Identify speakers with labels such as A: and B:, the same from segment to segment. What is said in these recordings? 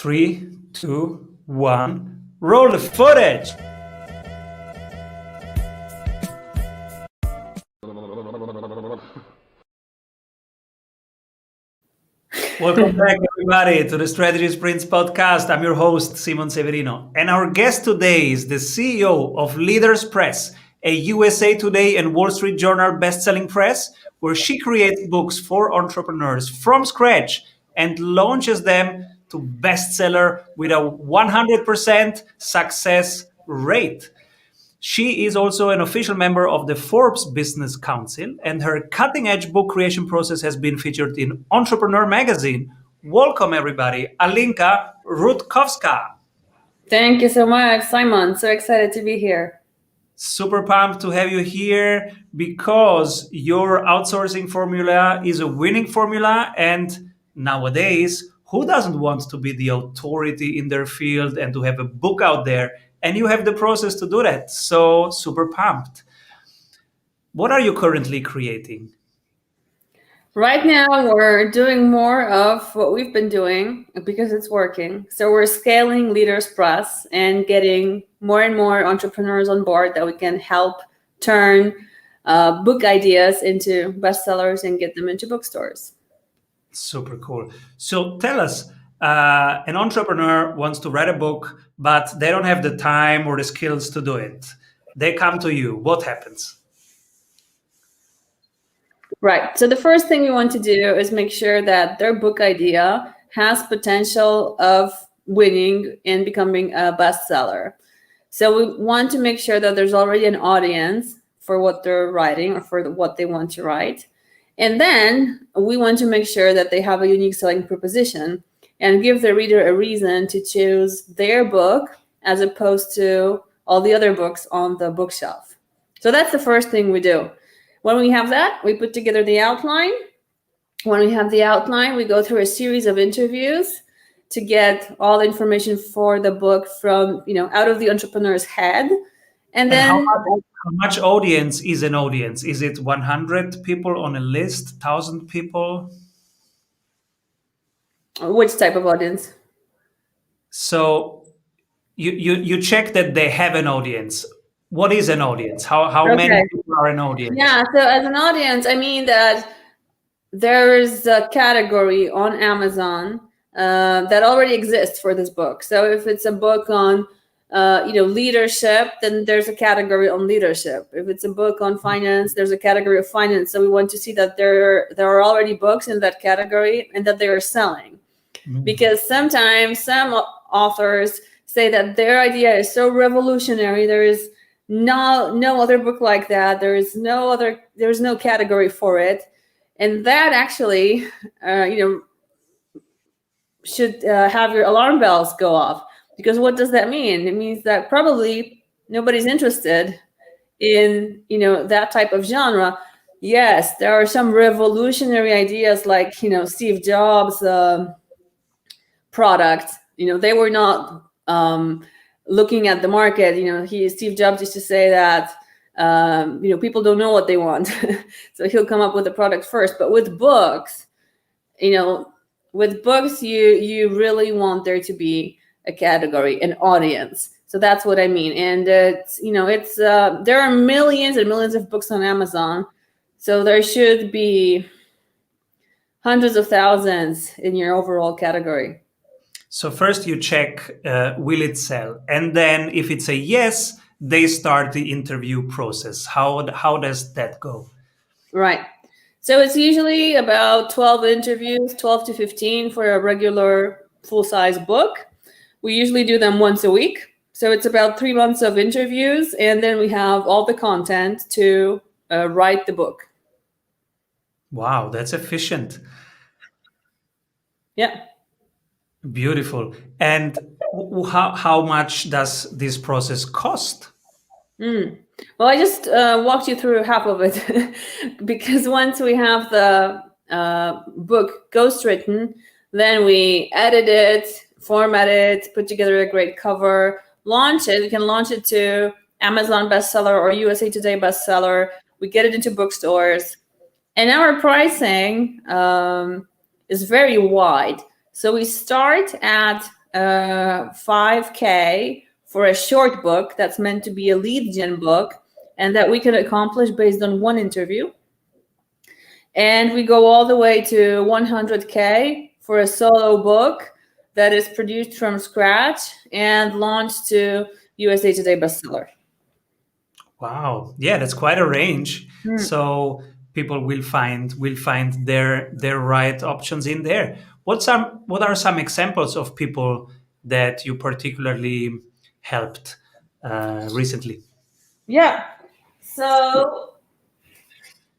A: 3, 2, 1. Roll the footage. Welcome back, everybody, to the Strategy Sprints podcast. I'm your host, Simon Severino. And our guest today is the CEO of Leaders Press, a USA Today and Wall Street Journal best-selling press, where she creates books for entrepreneurs from scratch and launches them to bestseller with a 100% success rate. She is also an official member of the Forbes Business Council, and her cutting-edge book creation process has been featured in Entrepreneur magazine. Welcome, everybody, Alinka Rutkowska.
B: Thank you so much, Simon. So excited to be here.
A: Super pumped to have you here because your outsourcing formula is a winning formula, and nowadays, who doesn't want to be the authority in their field and to have a book out there? And you have the process to do that. So super pumped. What are you currently creating?
B: Right now, we're doing more of what we've been doing because it's working. So we're scaling Leaders Press and getting more and more entrepreneurs on board that we can help turn book ideas into bestsellers and get them into bookstores.
A: Super cool. So tell us, an entrepreneur wants to write a book, but they don't have the time or the skills to do it. They come to you. What happens?
B: Right. So the first thing we want to do is make sure that their book idea has potential of winning and becoming a bestseller. So we want to make sure that there's already an audience for what they're writing or for what they want to write. And then we want to make sure that they have a unique selling proposition and give the reader a reason to choose their book as opposed to all the other books on the bookshelf. So that's the first thing we do. When we have that, we put together the outline. When we have the outline, we go through a series of interviews to get all the information for the book from, out of the entrepreneur's head. And then
A: how much audience is an audience? Is it 100 people on a list, 1,000 people?
B: Which type of audience?
A: So you check that they have an audience. What is an audience? How many people are an audience?
B: Yeah, so as an audience, I mean that there's a category on Amazon that already exists for this book. So if it's a book on leadership, then there's a category on leadership. If it's a book on finance, there's a category of finance. So we want to see that there are already books in that category and that they are selling. Mm-hmm. Because sometimes some authors say that their idea is so revolutionary, there is no other book like that. There's no category for it. And that actually, should have your alarm bells go off. Because what does that mean? It means that probably nobody's interested in, that type of genre. Yes, there are some revolutionary ideas like, Steve Jobs' product. They were not looking at the market. Steve Jobs used to say that, people don't know what they want. So he'll come up with a product first. But with books, you really want there to be a category, an audience. So that's what I mean. And there are millions and millions of books on Amazon. So there should be hundreds of thousands in your overall category.
A: So first you check, will it sell? And then if it's a yes, they start the interview process. How does that go?
B: Right. So it's usually about 12 interviews, 12 to 15 for a regular full-size book. We usually do them once a week. So it's about 3 months of interviews, and then we have all the content to write the book.
A: Wow, that's efficient.
B: Yeah.
A: Beautiful. And how much does this process cost?
B: Well, I just walked you through half of it because once we have the book ghostwritten, then we edit it, format it, put together a great cover, launch it. We can launch it to Amazon bestseller or USA Today bestseller. We get it into bookstores. And our pricing is very wide. So we start at 5K for a short book that's meant to be a lead gen book, and that we can accomplish based on one interview. And we go all the way to 100K for a solo book that is produced from scratch and launched to USA Today bestseller.
A: Wow. Yeah, that's quite a range. So people will find their right options in there. What are some examples of people that you particularly helped recently?
B: Yeah. So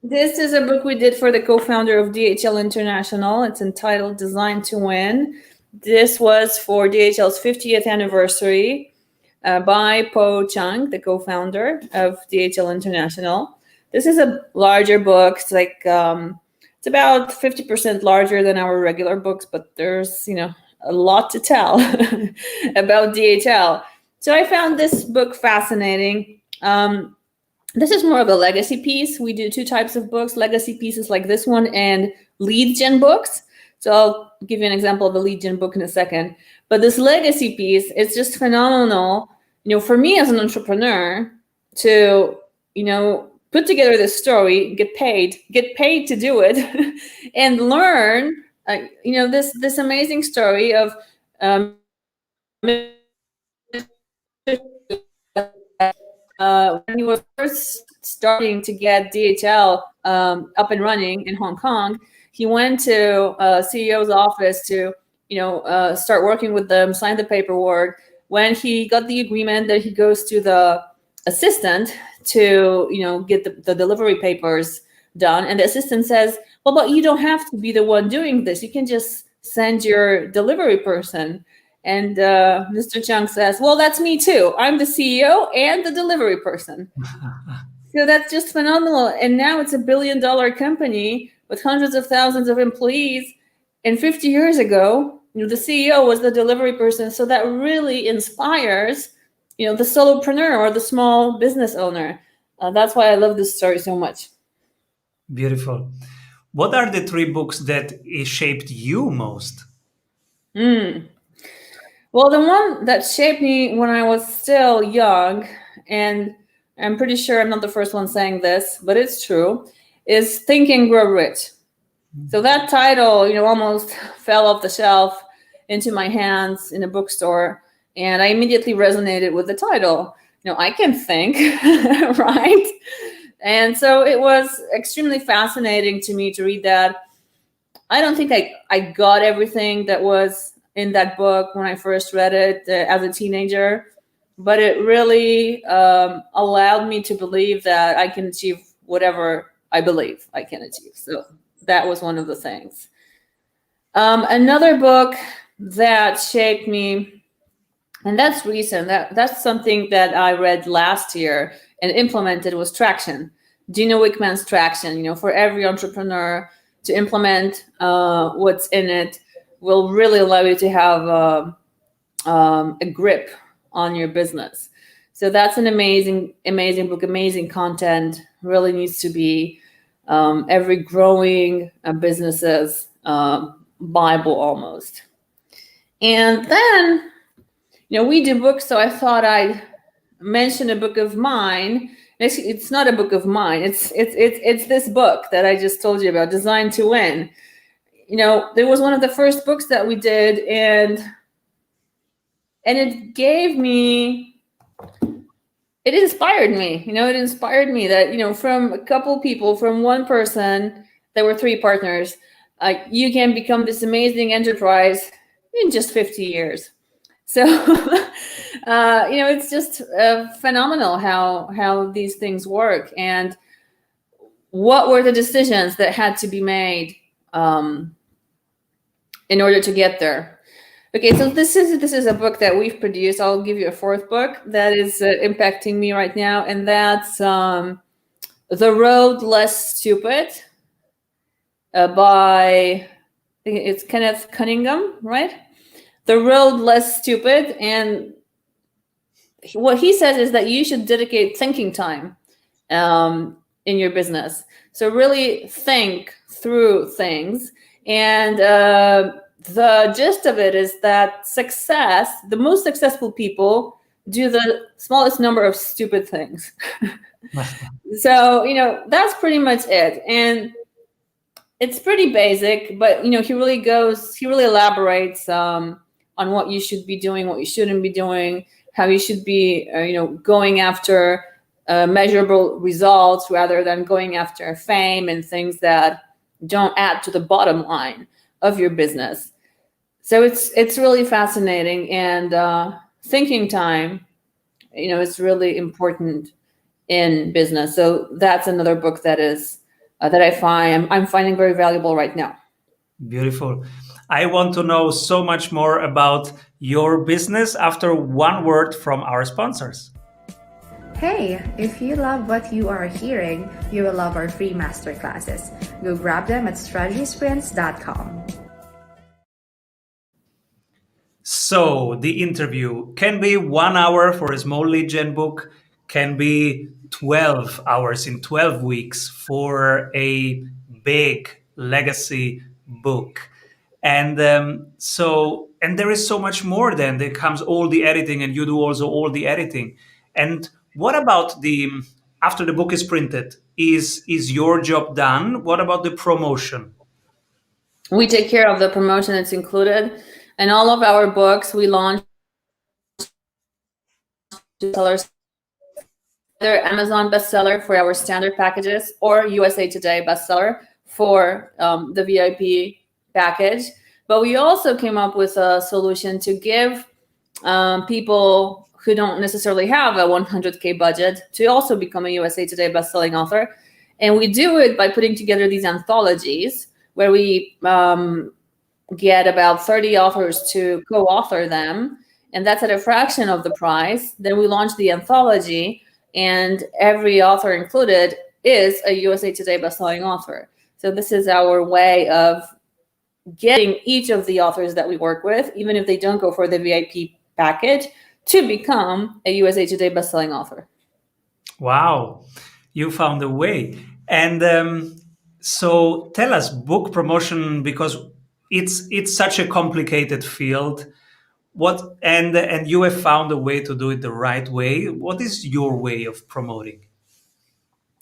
B: this is a book we did for the co-founder of DHL International. It's entitled Design to Win. This was for DHL's 50th anniversary by Po Chung, the co-founder of DHL International. This is a larger book. It's like it's about 50% larger than our regular books, but there's a lot to tell about DHL. So I found this book fascinating. This is more of a legacy piece. We do two types of books: legacy pieces like this one and lead gen books. So I'll give you an example of a lead gen book in a second. But this legacy piece is just phenomenal, for me as an entrepreneur to, put together this story, get paid to do it, and learn, this amazing story of when he was first starting to get DHL up and running in Hong Kong. He went to CEO's office to, start working with them, sign the paperwork. When he got the agreement, that he goes to the assistant to, get the delivery papers done. And the assistant says, well, but you don't have to be the one doing this. You can just send your delivery person. And Mr. Chung says, well, that's me too. I'm the CEO and the delivery person. So that's just phenomenal. And now it's $1 billion company with hundreds of thousands of employees. And 50 years ago, the CEO was the delivery person. So that really inspires, the solopreneur or the small business owner. That's why I love this story so much.
A: Beautiful. What are the 3 books that shaped you most?
B: Well, the one that shaped me when I was still young, and I'm pretty sure I'm not the first one saying this, but it's true, is Think and Grow Rich. So that title, almost fell off the shelf into my hands in a bookstore, and I immediately resonated with the title. I can think, right? And so it was extremely fascinating to me to read that. I don't think I got everything that was in that book when I first read it as a teenager, but it really allowed me to believe that I can achieve whatever I believe I can achieve. So that was one of the things. Another book that shaped me, and that's recent, that's something that I read last year and implemented, was Traction. Gino Wickman's Traction. For every entrepreneur to implement what's in it will really allow you to have a grip on your business. So that's an amazing book, amazing content. Really needs to be every growing business's Bible almost. And then, we do books, so I thought I'd mention a book of mine. It's not a book of mine. It's this book that I just told you about, Design to Win. There was one of the first books that we did, and it gave me, it inspired me. It inspired me that, from a couple people, from one person, there were 3 partners, you can become this amazing enterprise in just 50 years. So, it's just phenomenal how these things work, and what were the decisions that had to be made in order to get there. Okay, so this is a book that we've produced. I'll give you a 4th book that is impacting me right now, and that's The Road Less Stupid by, I think it's Kenneth Cunningham, right? The Road Less Stupid. And what he says is that you should dedicate thinking time in your business. So really think through things. And the gist of it is that the most successful people do the smallest number of stupid things. So, that's pretty much it. And it's pretty basic, but, he really elaborates on what you should be doing, what you shouldn't be doing, how you should be, going after measurable results rather than going after fame and things that don't add to the bottom line of your business. So it's really fascinating, and thinking time, is really important in business. So that's another book that I'm finding very valuable right now.
A: Beautiful. I want to know so much more about your business after one word from our sponsors.
C: Hey, if you love what you are hearing, you will love our free masterclasses. Go grab them at strategysprints.com.
A: So the interview can be 1 hour for a small lead gen book, can be 12 hours in 12 weeks for a big legacy book. And and there is so much more. Then there comes all the editing, and you do also all the editing. And what about after the book is printed? Is your job done? What about the promotion?
B: We take care of the promotion. It's included. And all of our books we launch sellers, either Amazon bestseller for our standard packages or USA Today bestseller for the VIP package. But we also came up with a solution to give people who don't necessarily have a 100K budget to also become a USA Today bestselling author. And we do it by putting together these anthologies where we get about 30 authors to co-author them. And that's at a fraction of the price. Then we launch the anthology, and every author included is a USA Today bestselling author. So this is our way of getting each of the authors that we work with, even if they don't go for the VIP package, to become a USA Today bestselling author.
A: Wow, you found a way. And so tell us, book promotion, because it's such a complicated field. And you have found a way to do it the right way. What is your way of promoting?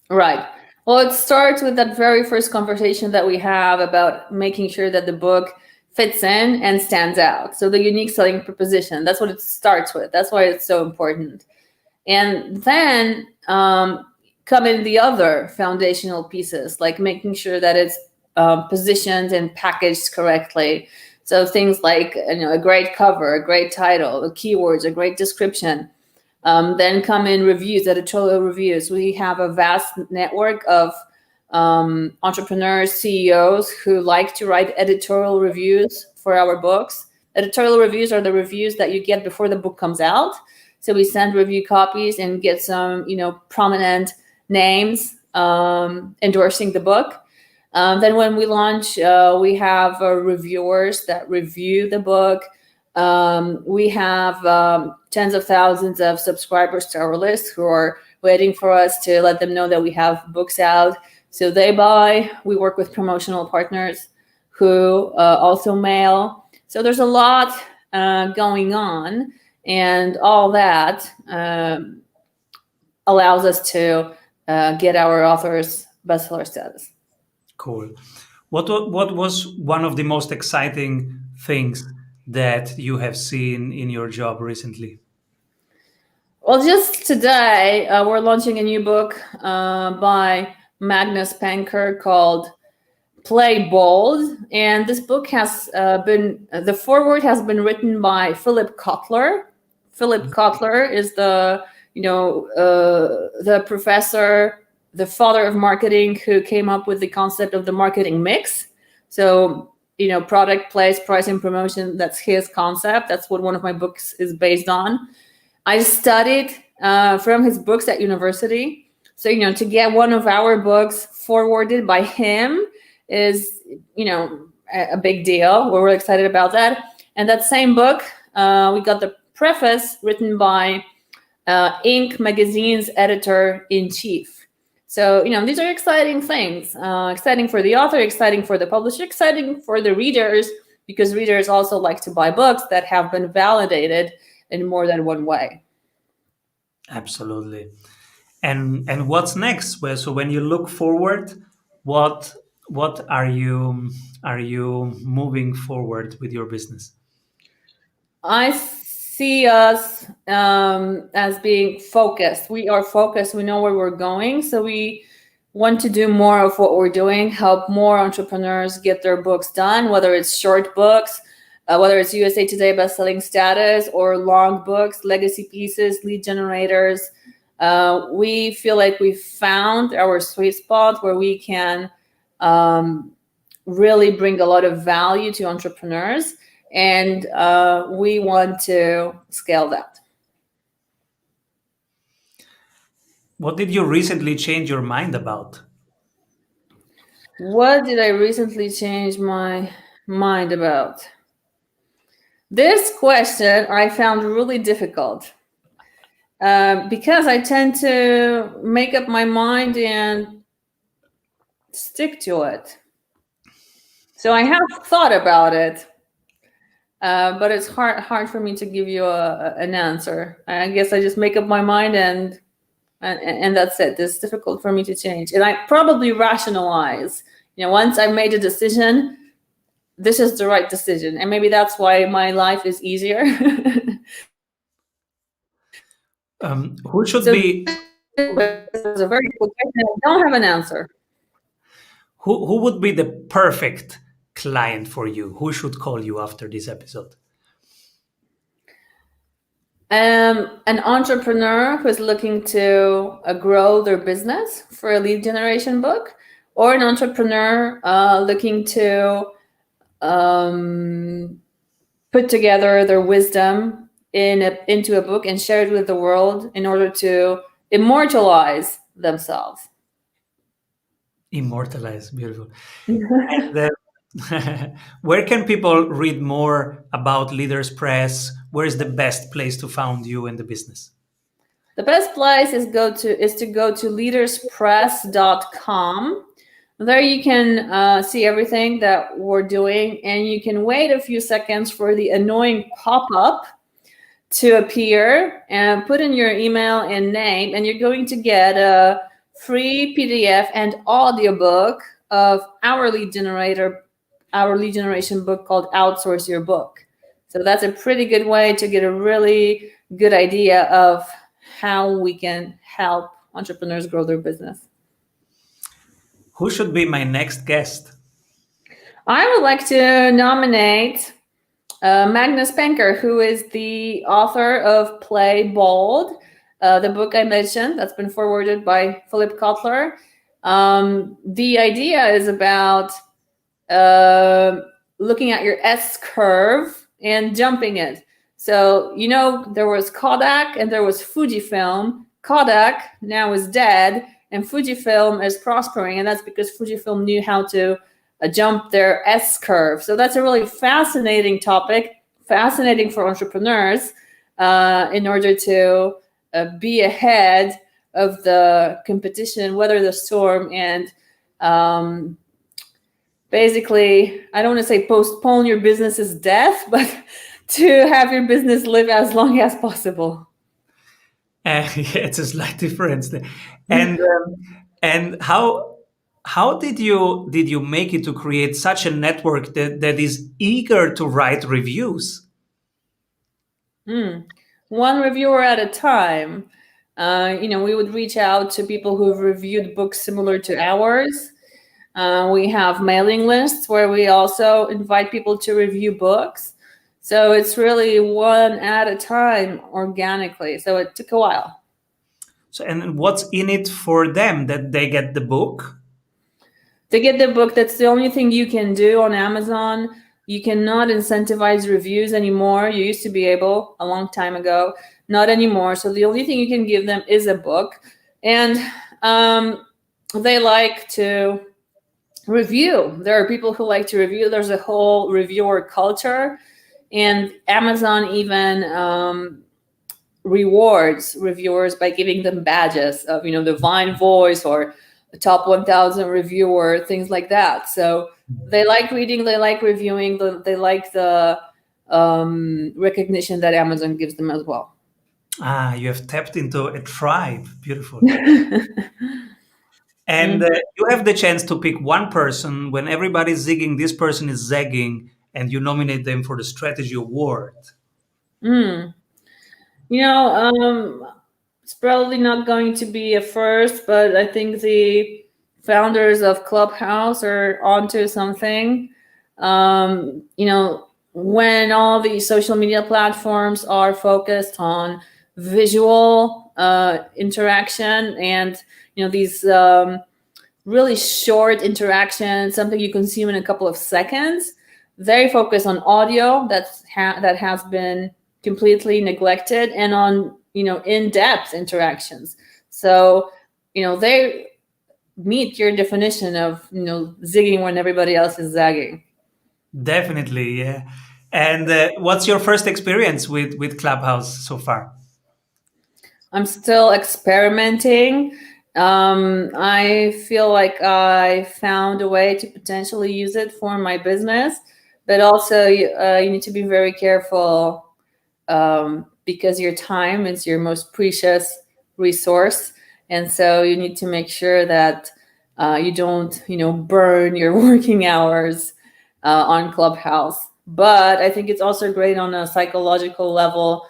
B: Right. Well, it starts with that very first conversation that we have about making sure that the book fits in and stands out. So the unique selling proposition, that's what it starts with. That's why it's so important. And then come in the other foundational pieces, like making sure that it's positioned and packaged correctly. So things like a great cover, a great title, the keywords, a great description. Then come in reviews, editorial reviews. We have a vast network of entrepreneurs, CEOs who like to write editorial reviews for our books. Editorial reviews are the reviews that you get before the book comes out. So we send review copies and get some, prominent names endorsing the book. Then when we launch, we have reviewers that review the book. We have tens of thousands of subscribers to our list who are waiting for us to let them know that we have books out. So they buy. We work with promotional partners who also mail. So there's a lot going on, and all that allows us to get our authors bestseller status.
A: Cool. What was one of the most exciting things that you have seen in your job recently?
B: Well, just today, we're launching a new book by Magnus Panker called Play Bold. And this book has the foreword has been written by Philip Kotler. Philip Kotler is the professor, the father of marketing, who came up with the concept of the marketing mix. So, product, place, price, and promotion, that's his concept. That's what one of my books is based on. I studied from his books at university. So, to get one of our books forwarded by him is, a big deal. We're really excited about that. And that same book, we got the preface written by Inc. magazine's editor-in-chief. So, these are exciting things, exciting for the author, exciting for the publisher, exciting for the readers because readers also like to buy books that have been validated in more than one way.
A: Absolutely. And what's next? Well, so when you look forward, what are you moving forward with your business?
B: I see us as being focused. We are focused. We know where we're going. So we want to do more of what we're doing, help more entrepreneurs get their books done, whether it's short books, whether it's USA Today bestselling status, or long books, legacy pieces, lead generators. We feel like we've found our sweet spot where we can really bring a lot of value to entrepreneurs. And we want to scale that.
A: What did you recently change your mind about?
B: What did I recently change my mind about? This question I found really difficult because I tend to make up my mind and stick to it. So I have thought about it, but it's hard for me to give you an answer. I guess I just make up my mind and that's it. It's difficult for me to change. And I probably rationalize, once I've made a decision, this is the right decision. And maybe that's why my life is easier.
A: Who should be?
B: It's a very good question. I don't have an answer.
A: Who would be the perfect client for you? Who should call you after this episode?
B: An entrepreneur who's looking to grow their business for a lead generation book, or an entrepreneur looking to put together their wisdom into a book and share it with the world in order to immortalize themselves.
A: Immortalize, beautiful. And, where can people read more about Leaders Press? Where is the best place to find you in the business?
B: The best place is to go to leaderspress.com. There you can see everything that we're doing, and you can wait a few seconds for the annoying pop-up to appear and put in your email and name, and you're going to get a free PDF and audiobook of our lead generation book called Outsource Your Book. So that's a pretty good way to get a really good idea of how we can help entrepreneurs grow their business.
A: Who should be my next guest?
B: I would like to nominate Magnus Penker, who is the author of Play Bold, the book I mentioned that's been forwarded by Philip Kotler. The idea is about looking at your S curve and jumping it. So, there was Kodak and there was Fujifilm. Kodak now is dead and Fujifilm is prospering. And that's because Fujifilm knew how to jump their S curve. So that's a really fascinating topic, fascinating for entrepreneurs in order to be ahead of the competition, weather the storm, and basically, I don't want to say postpone your business's death, but to have your business live as long as possible.
A: Yeah, it's a slight difference there. And how did you make it to create such a network that is eager to write reviews?
B: One reviewer at a time. We would reach out to people who've reviewed books similar to ours. We have mailing lists where we also invite people to review books. So it's really one at a time organically. So it took a while.
A: So, and what's in it for them? That they get the book?
B: They get the book. That's the only thing you can do on Amazon. You cannot incentivize reviews anymore. You used to be able a long time ago, not anymore. So the only thing you can give them is a book. And they like to review. There are people who like to review. There's a whole reviewer culture. And Amazon even rewards reviewers by giving them badges of, Divine Voice or top 1,000 reviewer, things like that. So they like reading, they like reviewing, they like the recognition that Amazon gives them as well.
A: You have tapped into a tribe. Beautiful. And you have the chance to pick one person. When everybody's zigging, this person is zagging, and you nominate them for the strategy award.
B: It's probably not going to be a first, but I think the founders of Clubhouse are onto something. When all these social media platforms are focused on visual interaction and these really short interactions, something you consume in a couple of seconds, very focused on audio that has been completely neglected, and on in-depth interactions. So they meet your definition of zigging when everybody else is zagging.
A: Definitely, yeah. And what's your first experience with Clubhouse so far?
B: I'm still experimenting. I feel like I found a way to potentially use it for my business, but also you need to be very careful because your time is your most precious resource. And so you need to make sure that you don't, burn your working hours on Clubhouse. But I think it's also great on a psychological level.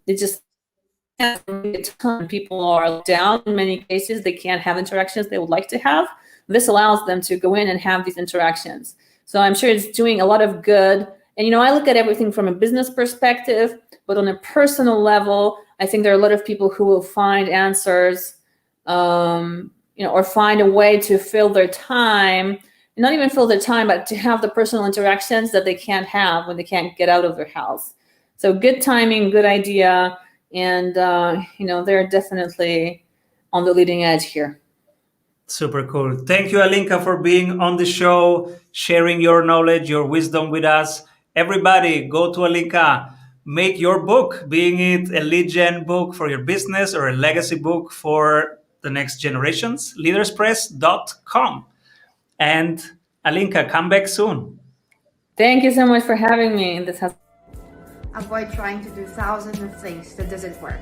B: It just people are down. In many cases, they can't have interactions they would like to have. This allows them to go in and have these interactions. So I'm sure it's doing a lot of good. And, I look at everything from a business perspective, but on a personal level, I think there are a lot of people who will find answers, or find a way to fill their time, and not even fill their time, but to have the personal interactions that they can't have when they can't get out of their house. So good timing, good idea. And, they're definitely on the leading edge here.
A: Super cool. Thank you, Alinka, for being on the show, sharing your knowledge, your wisdom with us. Everybody, go to Alinka, make your book, being it a lead gen book for your business or a legacy book for the next generations, leaderspress.com. And Alinka, come back soon.
B: Thank you so much for having me.
C: Avoid trying to do thousands of things that doesn't work.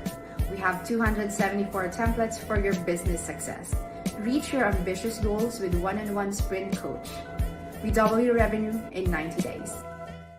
C: We have 274 templates for your business success. Reach your ambitious goals with one-on-one sprint coach. We double your revenue in 90 days.